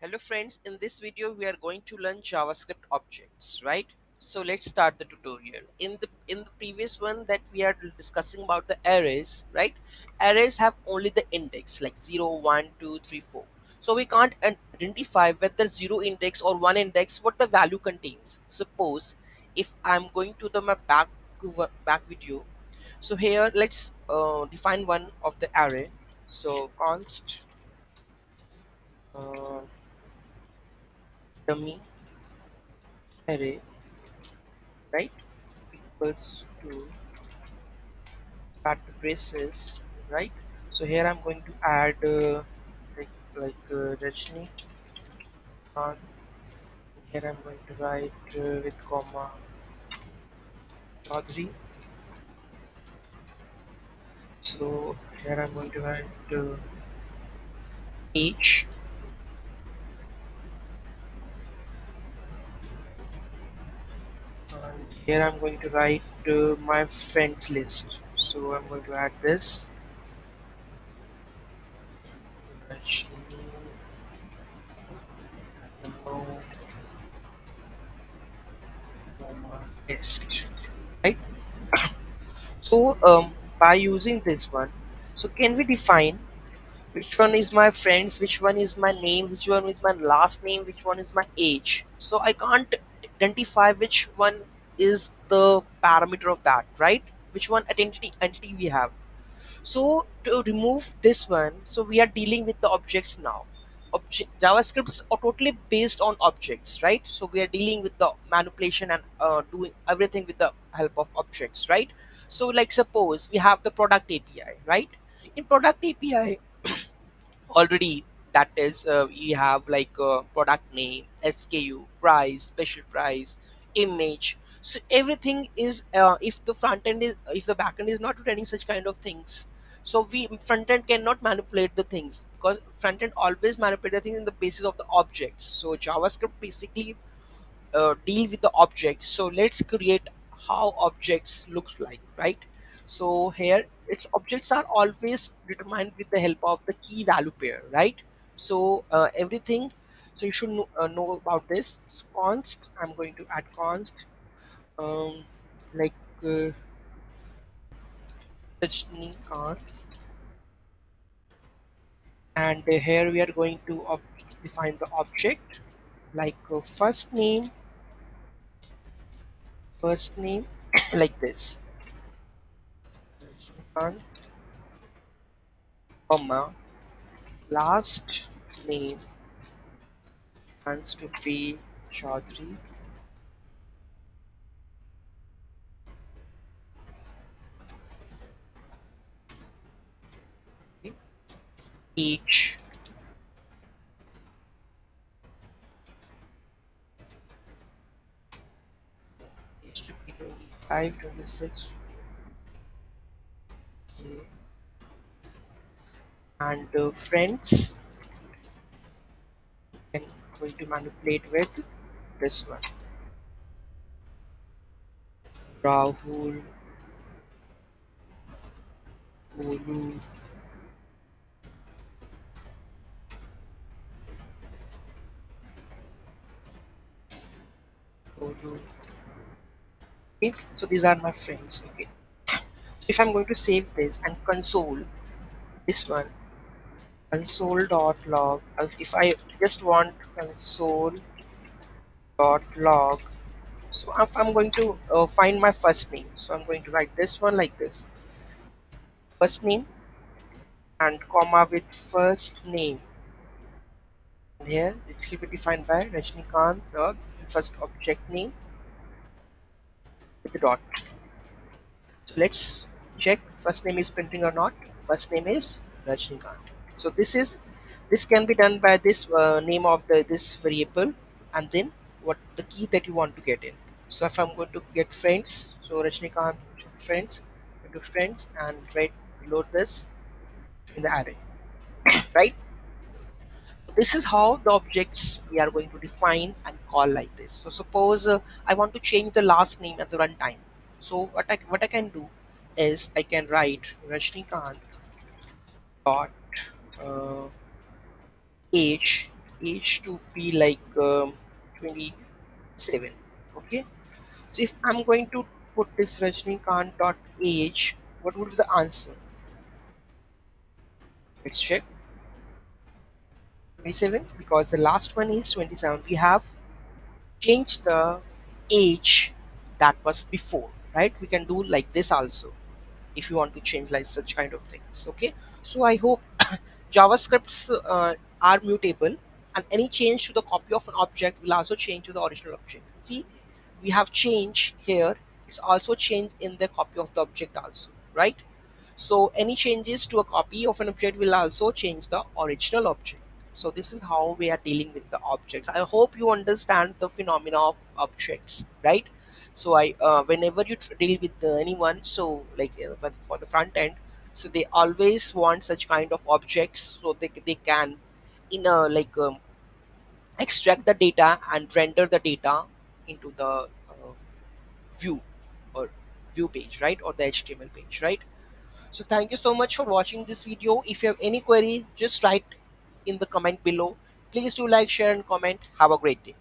Hello friends, in this video we are going to learn JavaScript objects, right? So let's start the tutorial. In the previous one that we are discussing about the arrays, right? Arrays have only the index like 0, 1, 2, 3, 4. So we can't identify whether 0 index or 1 index what the value contains. Suppose if I'm going to the my back video. So here let's define one of the array. So const uh, dummy array, right, equals to start the braces, right. So here I'm going to add Rajni on. Here I'm going to write with comma Chaudhary. So here I'm going to write age, and here I'm going to write my friends list. So I'm going to add this Rajni, no, comma, list, right. So by using this one, so can we define which one is my friends, which one is my name, which one is my last name, which one is my age. So I can't identify which one is the parameter of that, right? Which one entity we have. So to remove this one, so we are dealing with the objects now. JavaScripts are totally based on objects, right? So we are dealing with the manipulation and doing everything with the help of objects, right? So like suppose we have the product API, right? In product API, already that is we have like product name, SKU, price, special price, image. So everything is if the front end is, if the back end is not returning such kind of things, so we front end cannot manipulate the things, because front end always manipulate the things in the basis of the objects. So JavaScript basically deal with the objects. So let's create how objects looks like, right. So here its objects are always determined with the help of the key value pair, right. So everything, so you should know about this. So const, I'm going to add const um, like uh, Rajnikant, and here we are going to define the object like first name like this Rajnikant, comma, last name happens to be Chaudhary. Age is to be 25, 26. Okay. And friends can going to manipulate with this one. Rahul, Olu, Olu. Okay, so these are my friends. Okay. So if I'm going to save this and console this one, console.log. If I just want console.log, so if I'm going to find my first name, so I'm going to write this one like this, first name and comma with first name. And here it will be defined by Rajnikant dot first object name with the dot. So let's check first name is printing or not. First name is Rajnikant. So this can be done by this name of this variable, and then what the key that you want to get in. So if I'm going to get friends, so Rajnikant friends, into friends and write below this in the array, right. This is how the objects we are going to define and call like this. So suppose I want to change the last name at the runtime. So what I can do is I can write Rajnikant dot uh, age. age to be like 27. Okay, so if I'm going to put this Rajnikant dot age, what would be the answer? Let's check. 27, because the last one is 27. We have changed the age that was before, right? We can do like this also if you want to change like such kind of things. Okay, so I hope JavaScripts are mutable, and any change to the copy of an object will also change to the original object. See, we have change here, it's also changed in the copy of the object also, right? So any changes to a copy of an object will also change the original object. So this is how we are dealing with the objects. I hope you understand the phenomena of objects, right? So I whenever you deal with anyone, so like for the front end, so they always want such kind of objects, so they can in a like extract the data and render the data into the view or view page, right, or the HTML page, right? So thank you so much for watching this video. If you have any query, just write in the comment below. Please do like, share and comment. Have a great day.